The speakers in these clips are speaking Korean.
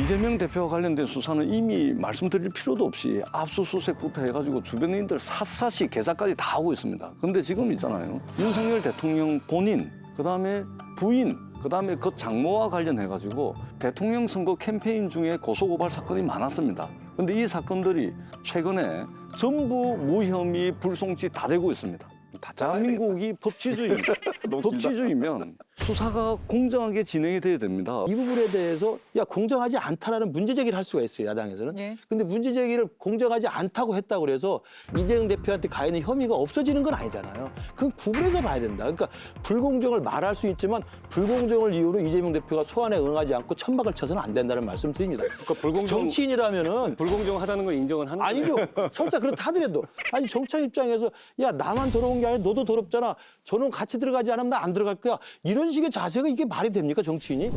이재명 대표와 관련된 수사는 이미 말씀드릴 필요도 없이 압수수색부터 해가지고 주변인들 샅샅이 계좌까지 다 하고 있습니다. 근데 지금 있잖아요. 윤석열 대통령 본인, 그다음에 부인, 그다음에 그 장모와 관련해가지고 대통령 선거 캠페인 중에 고소고발 사건이 많았습니다. 근데 이 사건들이 최근에 전부 무혐의, 불송치 다 되고 있습니다. 대한민국이 법치주의면 수사가 공정하게 진행이 돼야 됩니다. 이 부분에 대해서 공정하지 않다라는 문제 제기를 할 수가 있어요, 야당에서는. 예. 근데 문제 제기를 공정하지 않다고 했다고 그래서 이재명 대표한테 가 있는 혐의가 없어지는 건 아니잖아요. 그건 구분해서 봐야 된다. 그러니까 불공정을 말할 수 있지만 불공정을 이유로 이재명 대표가 소환에 응하지 않고 천막을 쳐서는 안 된다는 말씀 드립니다. 그러니까 정치인이라면은 불공정하다는 걸 인정은 하는 아니죠. 설사 그렇다 하더라도 아니 정치인 입장에서 야 나만 더러운 게 아니라 너도 더럽잖아. 저는 같이 들어가지 않으면 나 안 들어갈 거야. 이런 식의 자세가 이게 말이 됩니까 정치인이?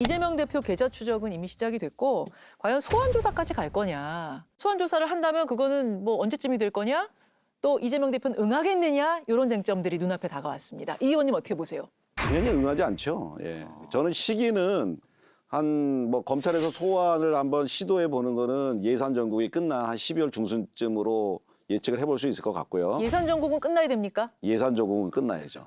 이재명 대표 계좌 추적은 이미 시작이 됐고 과연 소환 조사까지 갈 거냐? 소환 조사를 한다면 그거는 뭐 언제쯤이 될 거냐? 또 이재명 대표는 응하겠느냐? 이런 쟁점들이 눈앞에 다가왔습니다. 이 의원님 어떻게 보세요? 당연히 응하지 않죠. 예. 저는 시기는 한 뭐 검찰에서 소환을 한번 시도해 보는 거는 예산 전국이 끝난 한 12월 중순쯤으로 예측을 해볼 수 있을 것 같고요. 예산 정국은 끝나야 됩니까? 예산 전국은 끝나야죠.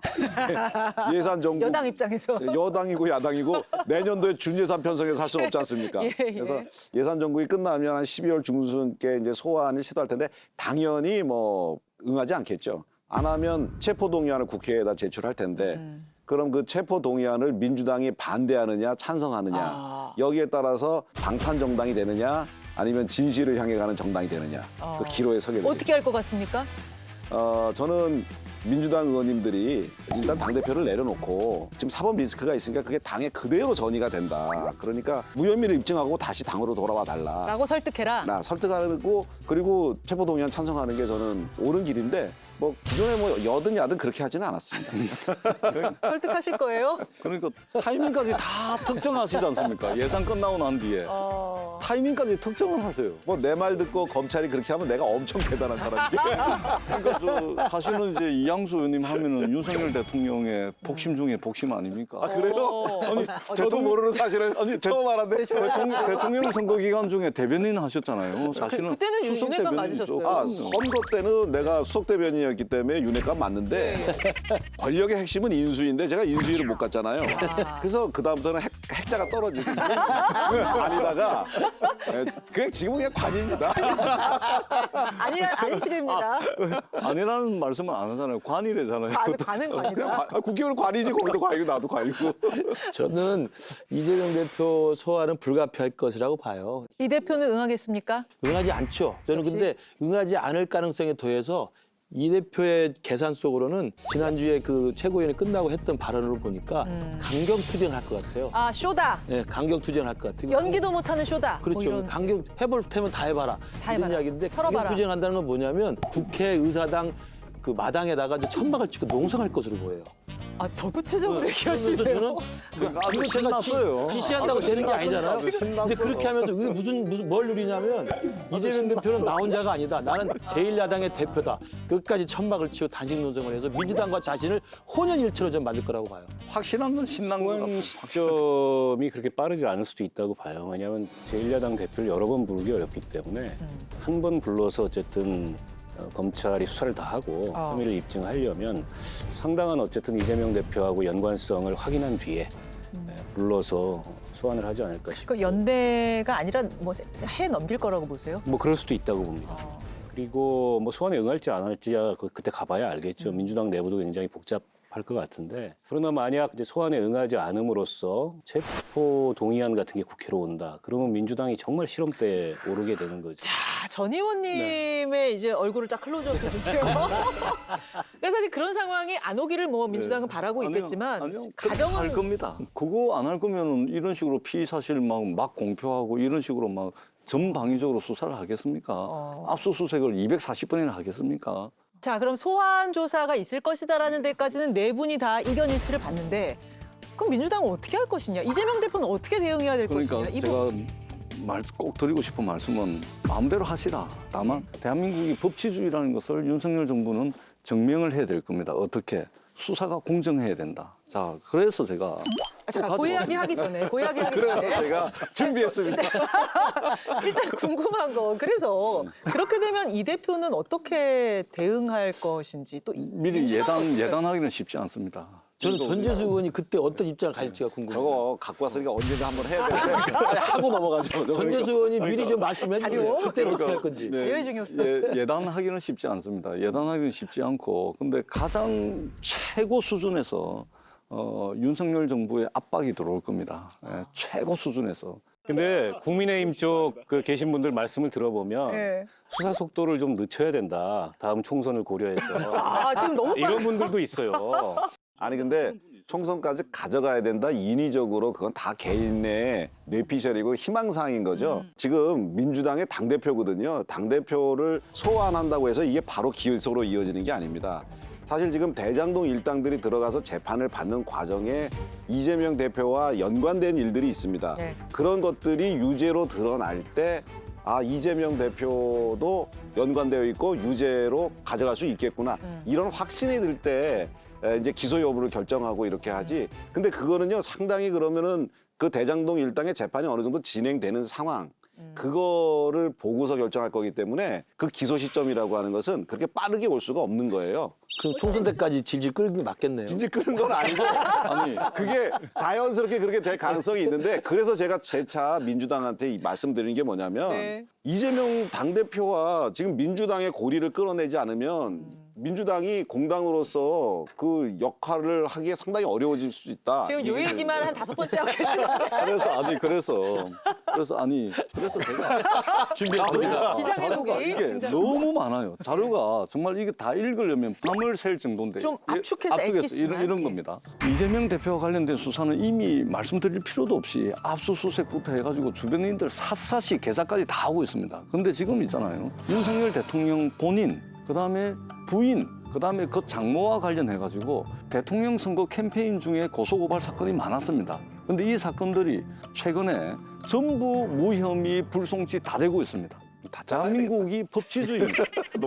예산 전국 여당 입장에서. 여당이고 야당이고 내년도에 준예산 편성해서 할 수는 없지 않습니까? 예, 예. 그래서 예산 전국이 끝나면 한 12월 중순께 이제 소환을 시도할 텐데 당연히 뭐 응하지 않겠죠. 안 하면 체포동의안을 국회에다 제출할 텐데 그럼 그 체포동의안을 민주당이 반대하느냐 찬성하느냐 여기에 따라서 방탄정당이 되느냐 아니면 진실을 향해 가는 정당이 되느냐 그 기로에 서게 됩니다. 어떻게 할 것 같습니까? 저는 민주당 의원님들이 일단 당대표를 내려놓고 지금 사법 리스크가 있으니까 그게 당에 그대로 전이가 된다. 그러니까 무혐의를 입증하고 다시 당으로 돌아와 달라. 라고 설득해라. 나 설득하고 그리고 체포동의안 찬성하는 게 저는 옳은 길인데 뭐 기존에 뭐 여든 야든 그렇게 하지는 않았습니다. 설득하실 거예요? 그러니까 타이밍까지 다 특정하시지 않습니까? 예산 끝나고 난 뒤에 타이밍까지 특정을 하세요. 뭐 내 말 듣고 검찰이 그렇게 하면 내가 엄청 대단한 사람이지. 그러니까 저 사실은 이제 이양수 의원님 하면은 윤석열 대통령의 복심 중에 복심 아닙니까? 아 그래요? 아니 저도 모르는 사실을 처음 알았네. 대통령 선거 기간 중에 대변인 하셨잖아요. 사실은 그때는 수석 윤핵관 대변인이죠. 맞으셨어요. 아 선거 때는 내가 수석 대변인이었기 때문에 윤핵관 맞는데 권력의 핵심은 인수인데 제가 인수위를 못 갔잖아요. 그래서 그 다음부터는 핵자가 떨어지고 아니다가 그냥 지금은 그냥 관입니다. 아니시랍니다. 아니라는 말씀은 안 하잖아요. 관이래잖아요. 가는 거 그냥 아니다. 국회의원 관이지 거기도 관이고 나도 관이고. 저는 이재명 대표 소환은 불가피할 것이라고 봐요. 이 대표는 응하겠습니까? 응하지 않죠. 저는 역시. 근데 응하지 않을 가능성에 더해서 이 대표의 계산 속으로는 지난주에 그 최고위원회 끝나고 했던 발언을 보니까 강경 투쟁할 것 같아요. 아, 쇼다. 네, 강경 투쟁할 것 같아요. 연기도 못하는 쇼다. 뭐 그렇죠. 이런. 강경 해볼 테면 다 해봐라. 다 이런 해봐라. 이야기인데 털어봐라. 강경 투쟁한다는 건 뭐냐면 국회의사당 그 마당에다가 이제 천막을 치고 농성할 것으로 보여요. 아, 더 구체적으로 그러면서 얘기하시네요. 저는 그러니까 아주 이거 제가 신났어요. 지시한다고 되는 게 아니잖아요. 근데 그렇게 하면서 이게 무슨 뭘 누리냐면 이재명 대표는 나 혼자가 아니다. 나는 제1야당의 대표다. 끝까지 천막을 치고 단식 논성을 해서 민주당과 자신을 혼연일체로 좀 만들 거라고 봐요. 확실한 건 신난 것 소환 같아요. 시점이 그렇게 빠르지 않을 수도 있다고 봐요. 왜냐하면 제1야당 대표를 여러 번 부르기 어렵기 때문에 한 번 불러서 어쨌든 검찰이 수사를 다 하고 혐의를 입증하려면 상당한 어쨌든 이재명 대표하고 연관성을 확인한 뒤에 불러서 소환을 하지 않을까 싶어요. 그 연대가 아니라 뭐 해 넘길 거라고 보세요? 뭐 그럴 수도 있다고 봅니다. 그리고 뭐 소환에 응할지 안 할지야 그때 가봐야 알겠죠. 민주당 내부도 굉장히 복잡할 것 같은데 그러나 만약 이제 소환에 응하지 않음으로써 체포 동의안 같은 게 국회로 온다. 그러면 민주당이 정말 실험대에 오르게 되는 거죠. 자, 전 의원님의 이제 얼굴을 딱 클로즈업 해주세요. 그래서 사실 그런 상황이 안 오기를 뭐 민주당은 바라고 있겠지만 아니요. 할 가정은 겁니다. 그거 안 할 거면은 이런 식으로 피의 사실 막 공표하고 이런 식으로 막 전방위적으로 수사를 하겠습니까? 압수수색을 240번이나 하겠습니까? 자, 그럼 소환 조사가 있을 것이다라는 데까지는 네 분이 다 의견 일치를 봤는데 그럼 민주당은 어떻게 할 것이냐? 이재명 대표는 어떻게 대응해야 될 그러니까 것이냐? 이 제가 꼭 드리고 싶은 말씀은 마음대로 하시라. 다만 대한민국이 법치주의라는 것을 윤석열 정부는 증명을 해야 될 겁니다. 어떻게? 수사가 공정해야 된다. 자, 그래서 제가 잠깐 그 이야기 하기 전에 그래서 제가 준비했습니다. 일단 궁금한 거. 그래서 그렇게 되면 이 대표는 어떻게 대응할 것인지 또 미리 예단하기는 쉽지 않습니다. 저는 전재수 의원이 그때 어떤 입장을 가질지가 궁금해요. 저거 갖고 왔으니까 언젠가 한번 해야 되는데 아니, 하고 넘어가죠. 전재수 의원이 미리 좀 말씀해 주세요. 자료? 그때는 어떻게 할 건지. 제외 중이었어. 예단하기는 쉽지 않습니다. 예단하기는 쉽지 않고, 근데 가장 최고 수준에서 윤석열 정부의 압박이 들어올 겁니다. 예, 최고 수준에서. 근데 국민의힘 쪽 그 계신 분들 말씀을 들어보면 네. 수사 속도를 좀 늦춰야 된다. 다음 총선을 고려해서 아, 지금 너무 이런 분들도 있어요. 아니 근데 총선까지 가져가야 된다. 인위적으로 그건 다 개인의 뇌피셜이고 희망사항인 거죠. 지금 민주당의 당대표거든요. 당대표를 소환한다고 해서 이게 바로 기소로 이어지는 게 아닙니다. 사실 지금 대장동 일당들이 들어가서 재판을 받는 과정에 이재명 대표와 연관된 일들이 있습니다. 네. 그런 것들이 유죄로 드러날 때 아, 이재명 대표도 연관되어 있고 유죄로 가져갈 수 있겠구나. 이런 확신이 들 때 이제 기소 여부를 결정하고 이렇게 하지. 근데 그거는요, 상당히 그러면은 그 대장동 일당의 재판이 어느 정도 진행되는 상황. 그거를 보고서 결정할 거기 때문에 그 기소 시점이라고 하는 것은 그렇게 빠르게 올 수가 없는 거예요. 그럼 총선 때까지 질질 끌는 게 맞겠네요. 진짜 끄는 건 아니고 아니 그게 자연스럽게 그렇게 될 가능성이 있는데 그래서 제가 재차 민주당한테 말씀드리는 게 뭐냐면 네. 이재명 당대표와 지금 민주당의 고리를 끌어내지 않으면 민주당이 공당으로서 그 역할을 하기에 상당히 어려워질 수 있다. 지금 요 얘기만 한 5번째 하고 계시는데. 그래서 제가 준비했습니다. 기장의 무기. 이게 굉장히. 너무 많아요. 자료가 정말 이게 다 읽으려면 밤을 샐 정도인데. 좀 압축해서 엑기스만. 이런 겁니다. 이재명 대표와 관련된 수사는 이미 말씀드릴 필요도 없이 압수수색부터 해가지고 주변인들 샅샅이 계좌까지 다 하고 있습니다. 근데 지금 있잖아요. 윤석열 대통령 본인, 그다음에 부인, 그다음에 그 장모와 관련해가지고 대통령 선거 캠페인 중에 고소고발 사건이 많았습니다. 근데 이 사건들이 최근에 전부 무혐의, 불송치 다 되고 있습니다. 대한민국이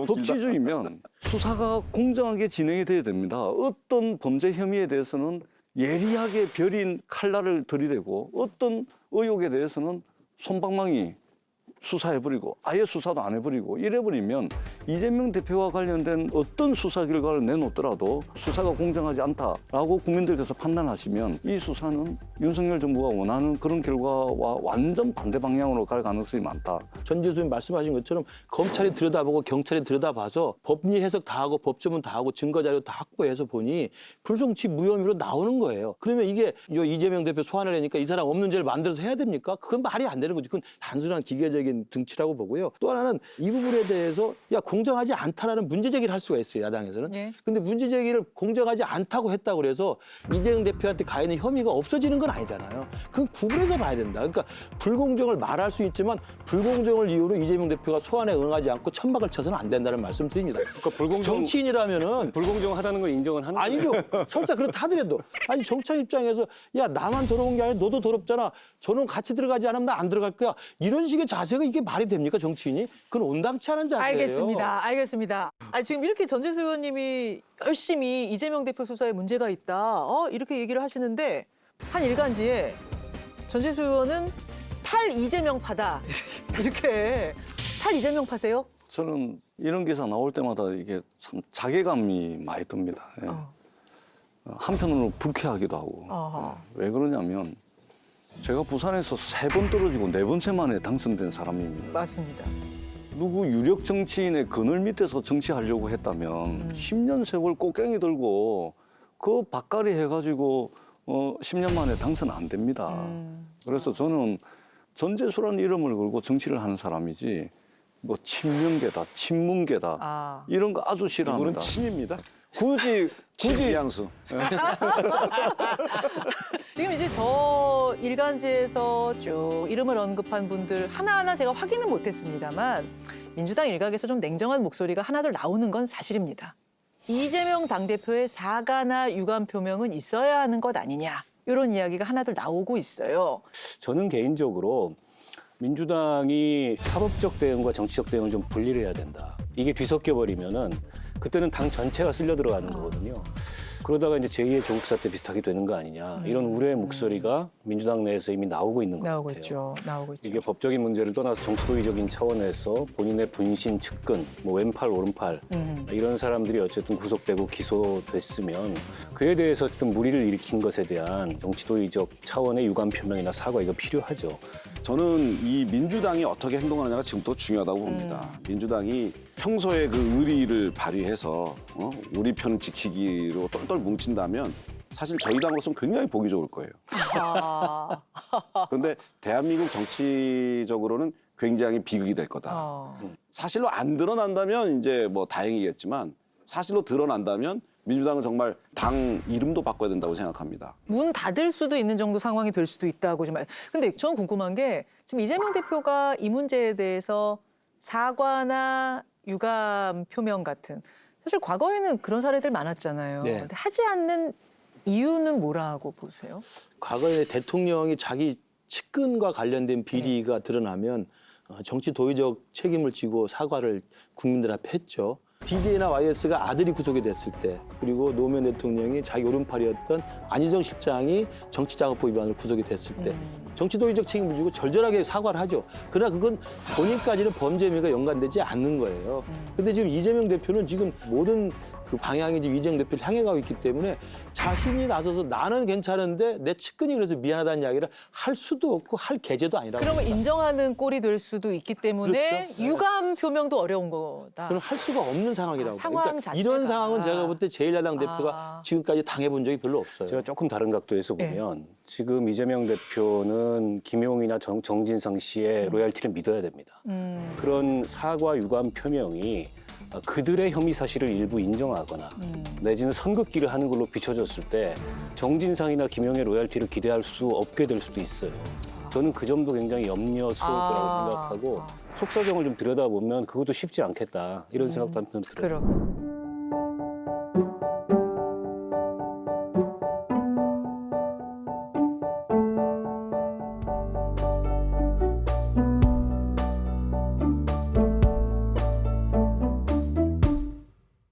법치주의면 수사가 공정하게 진행이 돼야 됩니다. 어떤 범죄 혐의에 대해서는 예리하게 벼린 칼날을 들이대고 어떤 의혹에 대해서는 솜방망이 수사해버리고 아예 수사도 안 해버리고 이래버리면 이재명 대표와 관련된 어떤 수사 결과를 내놓더라도 수사가 공정하지 않다라고 국민들께서 판단하시면 이 수사는 윤석열 정부가 원하는 그런 결과와 완전 반대 방향으로 갈 가능성이 많다. 전재수 의원 말씀하신 것처럼 검찰이 들여다보고 경찰이 들여다봐서 법리 해석 다 하고 법조문 다 하고 증거자료 다 확보해서 보니 불송치 무혐의로 나오는 거예요. 그러면 이게 이재명 대표 소환을 하니까 이 사람 없는 죄를 만들어서 해야 됩니까? 그건 말이 안 되는 거죠. 그건 단순한 기계적인 등치라고 보고요. 또 하나는 이 부분에 대해서 공정하지 않다라는 문제 제기를 할 수가 있어요. 야당에서는. 예. 근데 문제 제기를 공정하지 않다고 했다고 그래서 이재명 대표한테 가 있는 혐의가 없어지는 건 아니잖아요. 그건 구분해서 봐야 된다. 그러니까 불공정을 말할 수 있지만 불공정을 이유로 이재명 대표가 소환에 응하지 않고 천막을 쳐서는 안 된다는 말씀 드립니다. 그러니까 정치인이라면은 불공정하다는 걸 인정은 하는 아니죠. 설사 그렇다 하더라도 아니 정치인 입장에서 야 나만 더러운 게 아니라 너도 더럽잖아. 저는 같이 들어가지 않으면 나 안 들어갈 거야. 이런 식의 자세가 이게 말이 됩니까 정치인이? 그건 온당치 않은 자세예요. 알겠습니다. 지금 이렇게 전재수 의원님이 열심히 이재명 대표 수사에 문제가 있다. 이렇게 얘기를 하시는데 한 일간지에 전재수 의원은 탈 이재명파다. 이렇게 탈 이재명파세요? 저는 이런 기사 나올 때마다 이게 참 자괴감이 많이 듭니다. 예. 한편으로 불쾌하기도 하고. 어허. 왜 그러냐면 제가 부산에서 3번 떨어지고 4번째 만에 당선된 사람입니다. 맞습니다. 누구 유력 정치인의 그늘 밑에서 정치하려고 했다면 10년 세월 꽃갱이 들고 그 밭갈이 해가지고 10년 만에 당선 안 됩니다. 그래서 저는 전재수라는 이름을 걸고 정치를 하는 사람이지 뭐 친명계다, 친문계다 이런 거 아주 싫어합니다. 이분은 친입니다. 굳이 친이양수. 지금 이제 저 일간지에서 쭉 이름을 언급한 분들 하나하나 제가 확인은 못했습니다만 민주당 일각에서 좀 냉정한 목소리가 하나둘 나오는 건 사실입니다. 이재명 당대표의 사과나 유감 표명은 있어야 하는 것 아니냐 이런 이야기가 하나둘 나오고 있어요. 저는 개인적으로 민주당이 사법적 대응과 정치적 대응을 좀 분리를 해야 된다. 이게 뒤섞여 버리면은 그때는 당 전체가 쓸려 들어가는 거거든요. 그러다가 이제 제2의 조국 사태 비슷하게 되는 거 아니냐 이런 우려의 목소리가 민주당 내에서 이미 나오고 있는 것 나오고 같아요. 있죠. 나오고 있죠. 이게 법적인 문제를 떠나서 정치도의적인 차원에서 본인의 분신, 측근, 뭐 왼팔, 오른팔 이런 사람들이 어쨌든 구속되고 기소됐으면 그에 대해서 어쨌든 무리를 일으킨 것에 대한 정치도의적 차원의 유감 표명이나 사과 이거 필요하죠. 저는 이 민주당이 어떻게 행동하느냐가 지금 더 중요하다고 봅니다. 민주당이 평소에 그 의리를 발휘해서 우리 편 지키기로 똘똘 뭉친다면 사실 저희 당으로서는 굉장히 보기 좋을 거예요. 아. 그런데 대한민국 정치적으로는 굉장히 비극이 될 거다. 사실로 안 드러난다면 이제 뭐 다행이겠지만 사실로 드러난다면 민주당은 정말 당 이름도 바꿔야 된다고 생각합니다. 문 닫을 수도 있는 정도 상황이 될 수도 있다고 좀. 근데 저는 궁금한 게 지금 이재명 대표가 이 문제에 대해서 사과나 유감 표명 같은 사실 과거에는 그런 사례들 많았잖아요. 네. 근데 하지 않는 이유는 뭐라고 보세요? 과거에 대통령이 자기 측근과 관련된 비리가 드러나면 정치 도의적 책임을 지고 사과를 국민들 앞에 했죠. DJ나 YS가 아들이 구속이 됐을 때 그리고 노무현 대통령이 자기 오른팔이었던 안희정 실장이 정치자금법 위반으로 구속이 됐을 때 정치 도의적 책임을 지고 절절하게 사과를 하죠. 그러나 그건 본인까지는 범죄 혐의가 연관되지 않는 거예요. 근데 지금 이재명 대표는 지금 모든 그 방향이 지금 이재명 대표를 향해 가고 있기 때문에 자신이 나서서 나는 괜찮은데 내 측근이 그래서 미안하다는 이야기를 할 수도 없고 할 계제도 아니라고. 그러면 봅니다. 인정하는 꼴이 될 수도 있기 때문에 그렇죠. 유감 표명도 어려운 거다. 저는 할 수가 없는 상황이라고. 상황 그러니까 자체가. 이런 상황은 제가 볼 때 제1야당 대표가 아. 지금까지 당해본 적이 별로 없어요. 제가 조금 다른 각도에서 보면 지금 이재명 대표는 김용이나 정진상 씨의 로얄티를 믿어야 됩니다. 그런 사과 유감 표명이 그들의 혐의 사실을 일부 인정하거나 내지는 선긋기를 하는 걸로 비춰졌을 때 정진상이나 김용의 로얄티를 기대할 수 없게 될 수도 있어요. 저는 그 점도 굉장히 염려스러울 거라고 생각하고 속사정을 좀 들여다보면 그것도 쉽지 않겠다 이런 생각도 한편 들어요. 그러고.